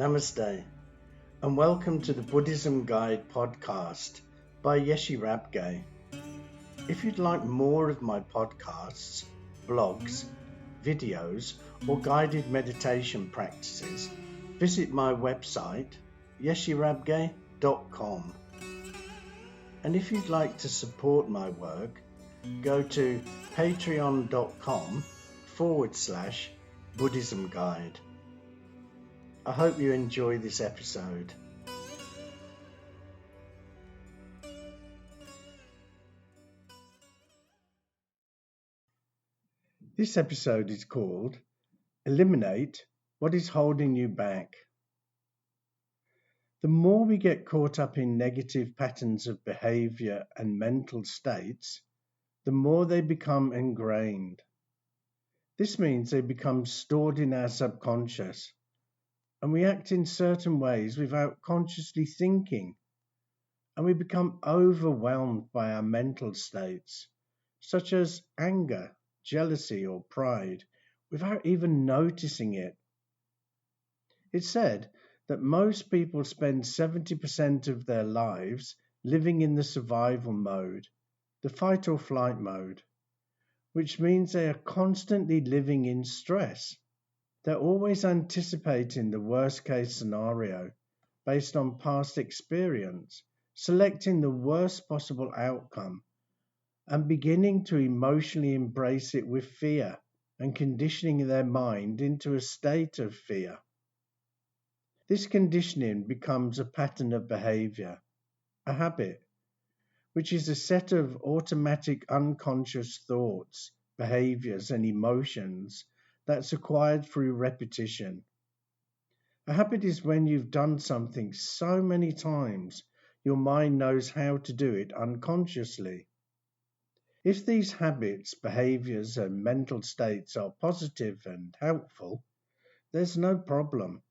Namaste, and welcome to the Buddhism Guide podcast by Yeshe Rabgye. If you'd like more of my podcasts, blogs, videos, or guided meditation practices, visit my website, yesherabgye.com. And if you'd like to support my work, go to patreon.com/Buddhism Guide. I hope you enjoy this episode. This episode is called Eliminate What is Holding You Back. The more we get caught up in negative patterns of behaviour and mental states, the more they become engrained. This means they become stored in our subconscious, and we act in certain ways without consciously thinking, and we become overwhelmed by our mental states, such as anger, jealousy, or pride, without even noticing it. It's said that most people spend 70% of their lives living in the survival mode, the fight or flight mode, which means they are constantly living in stress. They're always anticipating the worst case scenario based on past experience, selecting the worst possible outcome, and beginning to emotionally embrace it with fear and conditioning their mind into a state of fear. This conditioning becomes a pattern of behaviour, a habit, which is a set of automatic unconscious thoughts, behaviours, and emotions that's acquired through repetition. A habit is when you've done something so many times, your mind knows how to do it unconsciously. If these habits, behaviours, and mental states are positive and helpful, there's no problem.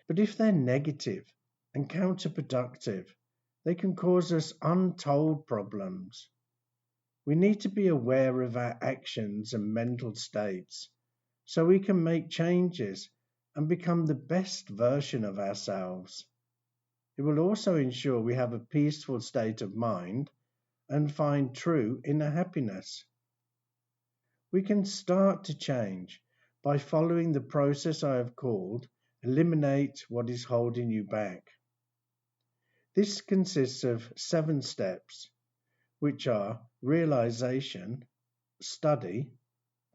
But if they're negative and counterproductive, they can cause us untold problems. We need to be aware of our actions and mental states, so we can make changes and become the best version of ourselves. It will also ensure we have a peaceful state of mind and find true inner happiness. We can start to change by following the process I have called Eliminate What is Holding You Back. This consists of 7 steps, which are realisation, study,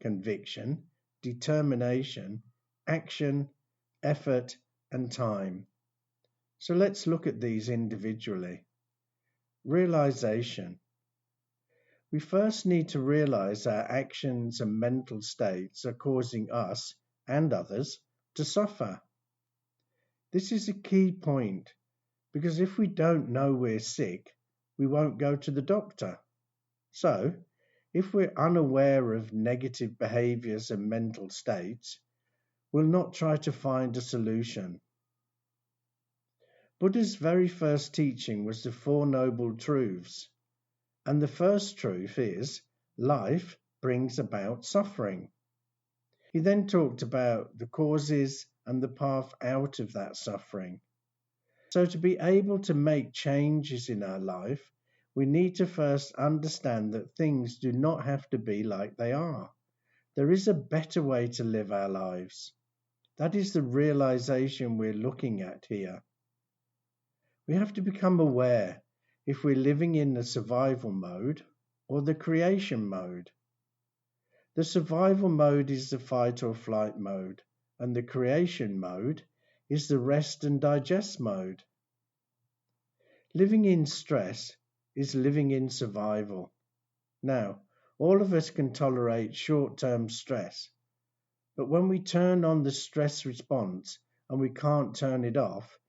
conviction, determination, action, effort, and time. So let's look at these individually. Realisation. We first need to realise our actions and mental states are causing us and others to suffer. This is a key point, because if we don't know we're sick, we won't go to the doctor. So, if we're unaware of negative behaviours and mental states, we'll not try to find a solution. Buddha's very first teaching was the Four Noble Truths, and the first truth is life brings about suffering. He then talked about the causes and the path out of that suffering. So to be able to make changes in our life, we need to first understand that things do not have to be like they are. There is a better way to live our lives. That is the realisation we're looking at here. We have to become aware if we're living in the survival mode or the creation mode. The survival mode is the fight or flight mode, and the creation mode is the rest and digest mode. Living in stress is living in survival. Now, all of us can tolerate short-term stress, but when we turn on the stress response and we can't turn it off,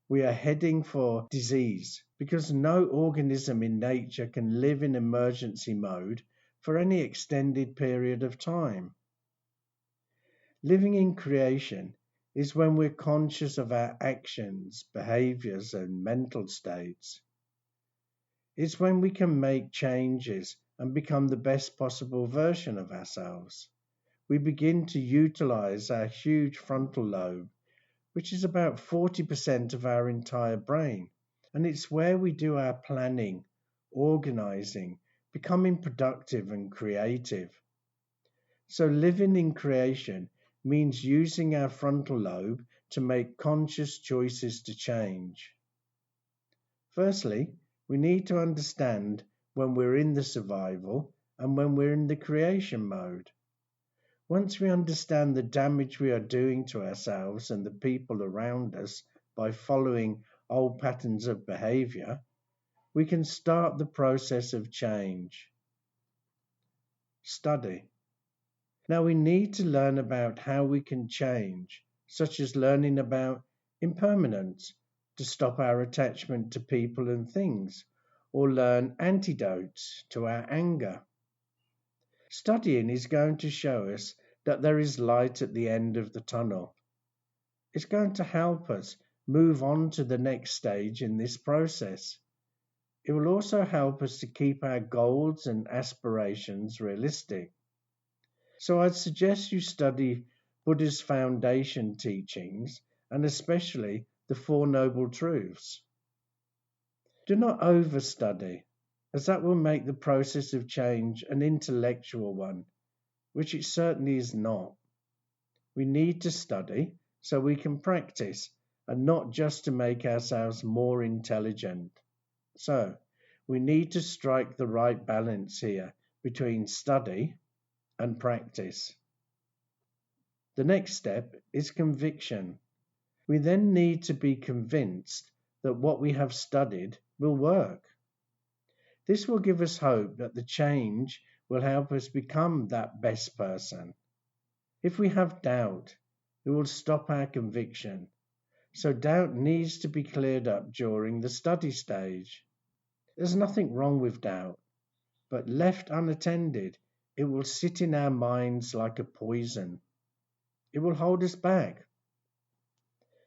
we are heading for disease, because no organism in nature can live in emergency mode for any extended period of time. Living in creation is when we're conscious of our actions, behaviours, and mental states. It's when we can make changes and become the best possible version of ourselves. We begin to utilise our huge frontal lobe, which is about 40% of our entire brain. And it's where we do our planning, organizing, becoming productive and creative. So living in creation means using our frontal lobe to make conscious choices to change. Firstly, we need to understand when we're in the survival and when we're in the creation mode. Once we understand the damage we are doing to ourselves and the people around us by following old patterns of behaviour, we can start the process of change. Study. Now we need to learn about how we can change, such as learning about impermanence to stop our attachment to people and things, or learn antidotes to our anger. Studying is going to show us that there is light at the end of the tunnel. It's going to help us move on to the next stage in this process. It will also help us to keep our goals and aspirations realistic. So I'd suggest you study Buddha's foundation teachings and especially the Four Noble Truths. Do not overstudy, as that will make the process of change an intellectual one, which it certainly is not. We need to study so we can practice and not just to make ourselves more intelligent. So, we need to strike the right balance here between study and practice. The next step is conviction. We then need to be convinced that what we have studied will work. This will give us hope that the change will help us become that best person. If we have doubt, it will stop our conviction. So doubt needs to be cleared up during the study stage. There's nothing wrong with doubt, but left unattended, it will sit in our minds like a poison. It will hold us back.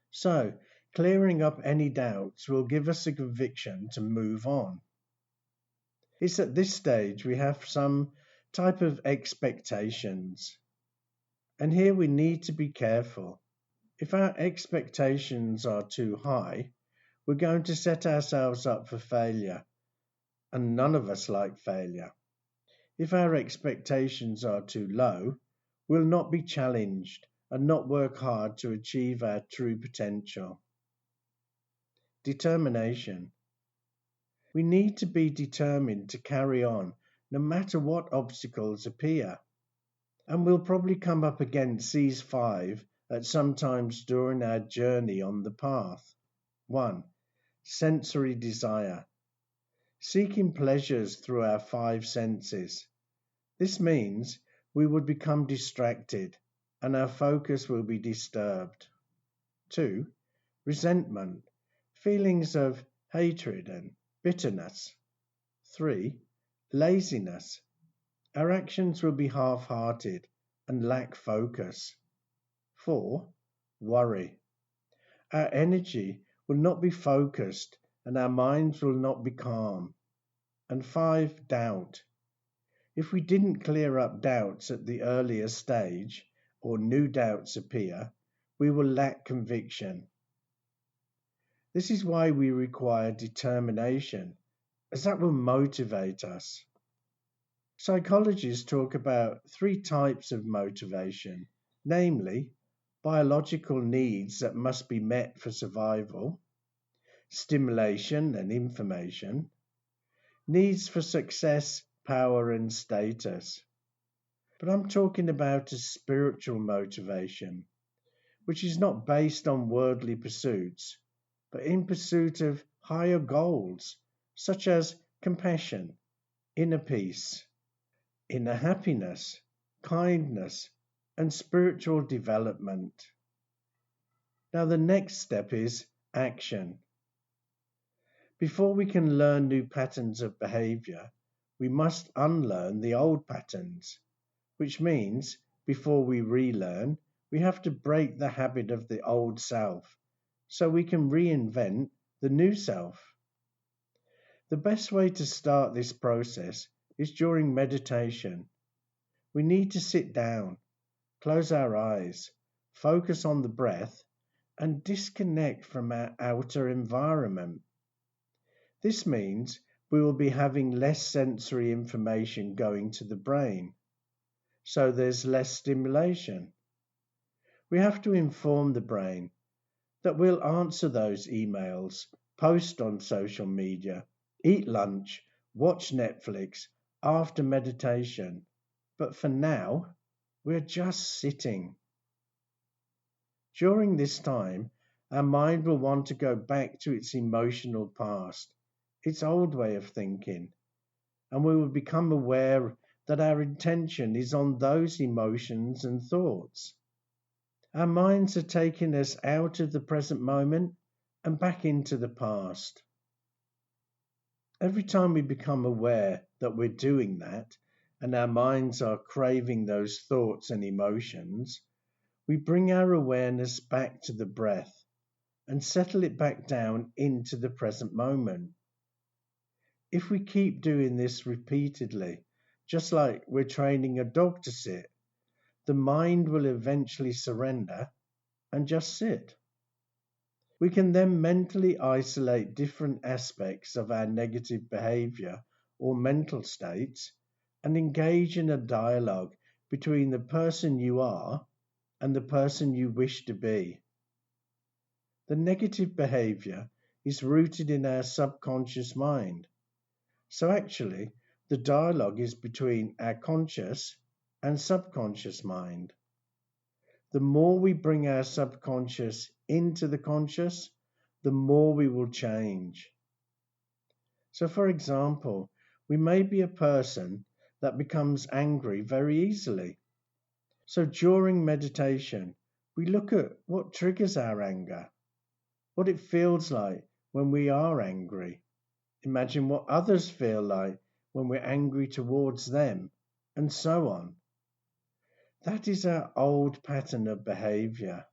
So, clearing up any doubts will give us a conviction to move on. It's at this stage we have some type of expectations. And here we need to be careful. If our expectations are too high, we're going to set ourselves up for failure, and none of us like failure. If our expectations are too low, we'll not be challenged and not work hard to achieve our true potential. Determination. We need to be determined to carry on no matter what obstacles appear. And we'll probably come up against these 5 at some times during our journey on the path. 1. Sensory desire. Seeking pleasures through our 5 senses. This means we would become distracted and our focus will be disturbed. 2. Resentment. Feelings of hatred and bitterness. 3. Laziness. Our actions will be half-hearted and lack focus. 4. Worry. Our energy will not be focused and our minds will not be calm. And 5. Doubt. If we didn't clear up doubts at the earlier stage, or new doubts appear, we will lack conviction. This is why we require determination, as that will motivate us. Psychologists talk about 3 types of motivation, namely, biological needs that must be met for survival, stimulation and information, needs for success, power and status. But I'm talking about a spiritual motivation, which is not based on worldly pursuits, but in pursuit of higher goals, such as compassion, inner peace, inner happiness, kindness, and spiritual development. Now the next step is action. Before we can learn new patterns of behaviour, we must unlearn the old patterns, which means before we relearn, we have to break the habit of the old self so we can reinvent the new self. The best way to start this process is during meditation. We need to sit down, close our eyes, focus on the breath, and disconnect from our outer environment. This means we will be having less sensory information going to the brain, so there's less stimulation. We have to inform the brain that we'll answer those emails, post on social media, eat lunch, watch Netflix after meditation. But for now, we're just sitting. During this time, our mind will want to go back to its emotional past, its old way of thinking, and we will become aware that our intention is on those emotions and thoughts. Our minds are taking us out of the present moment and back into the past. Every time we become aware that we're doing that and our minds are craving those thoughts and emotions, we bring our awareness back to the breath and settle it back down into the present moment. If we keep doing this repeatedly, just like we're training a dog to sit, the mind will eventually surrender and just sit. We can then mentally isolate different aspects of our negative behaviour or mental states and engage in a dialogue between the person you are and the person you wish to be. The negative behaviour is rooted in our subconscious mind. So actually, the dialogue is between our conscious and subconscious mind. The more we bring our subconscious into the conscious, the more we will change. So, for example, we may be a person that becomes angry very easily. So, during meditation, we look at what triggers our anger, what it feels like when we are angry. Imagine what others feel like when we're angry towards them, and so on. That is our old pattern of behaviour.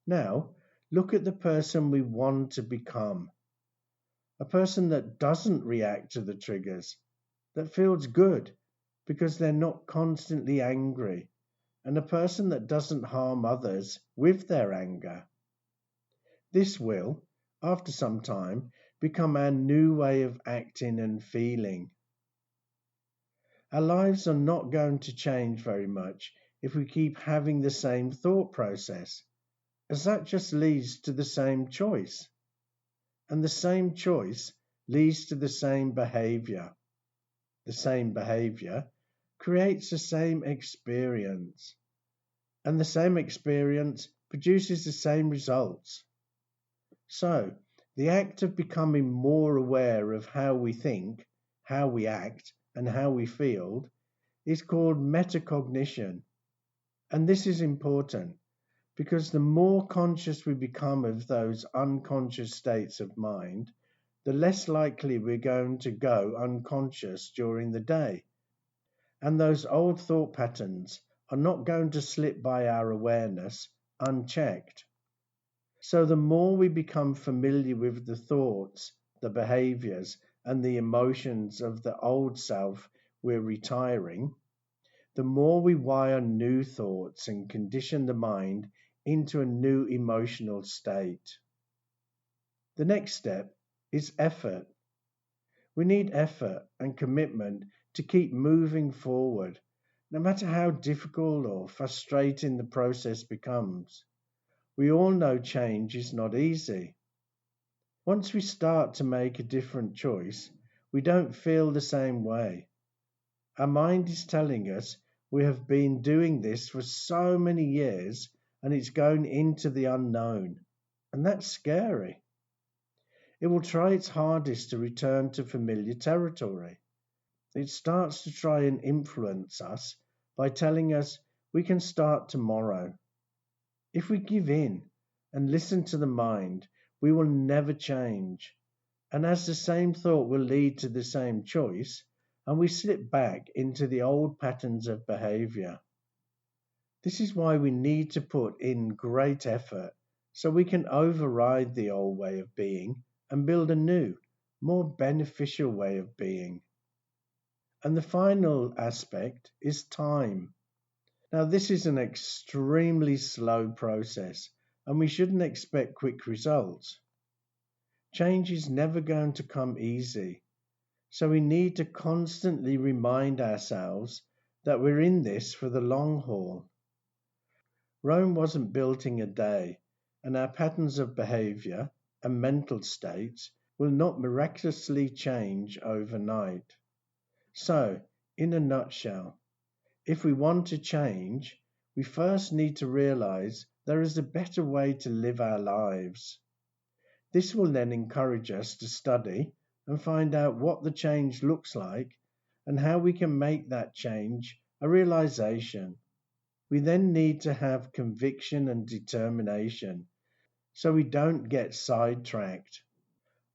Now, look at the person we want to become. A person that doesn't react to the triggers, that feels good because they're not constantly angry, and a person that doesn't harm others with their anger. This will, after some time, become our new way of acting and feeling. Our lives are not going to change very much if we keep having the same thought process, as that just leads to the same choice. And the same choice leads to the same behaviour. The same behaviour creates the same experience. And the same experience produces the same results. So, the act of becoming more aware of how we think, how we act, and how we feel is called metacognition. And this is important because the more conscious we become of those unconscious states of mind, the less likely we're going to go unconscious during the day. And those old thought patterns are not going to slip by our awareness unchecked. So the more we become familiar with the thoughts, the behaviors, and the emotions of the old self we're retiring, the more we wire new thoughts and condition the mind into a new emotional state. The next step is effort. We need effort and commitment to keep moving forward, no matter how difficult or frustrating the process becomes. We all know change is not easy. Once we start to make a different choice, we don't feel the same way. Our mind is telling us we have been doing this for so many years and it's going into the unknown. And that's scary. It will try its hardest to return to familiar territory. It starts to try and influence us by telling us we can start tomorrow. If we give in and listen to the mind, we will never change. And as the same thought will lead to the same choice, and we slip back into the old patterns of behavior. This is why we need to put in great effort so we can override the old way of being and build a new, more beneficial way of being. And the final aspect is time. Now, this is an extremely slow process, and we shouldn't expect quick results. Change is never going to come easy, so we need to constantly remind ourselves that we're in this for the long haul. Rome wasn't built in a day, and our patterns of behaviour and mental states will not miraculously change overnight. So, in a nutshell, if we want to change, we first need to realise there is a better way to live our lives. This will then encourage us to study and find out what the change looks like and how we can make that change a realisation. We then need to have conviction and determination so we don't get sidetracked.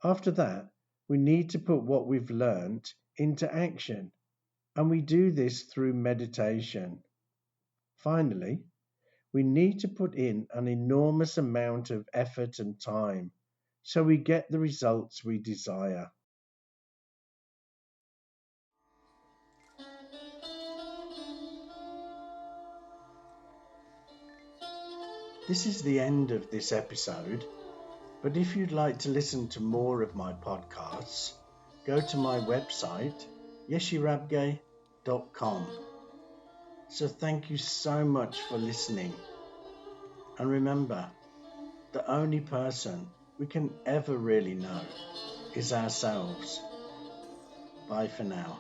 After that, we need to put what we've learnt into action, and we do this through meditation. Finally, we need to put in an enormous amount of effort and time so we get the results we desire. This is the end of this episode, but if you'd like to listen to more of my podcasts, go to my website, yesherabgye.com. So thank you so much for listening. And remember, the only person we can ever really know is ourselves. Bye for now.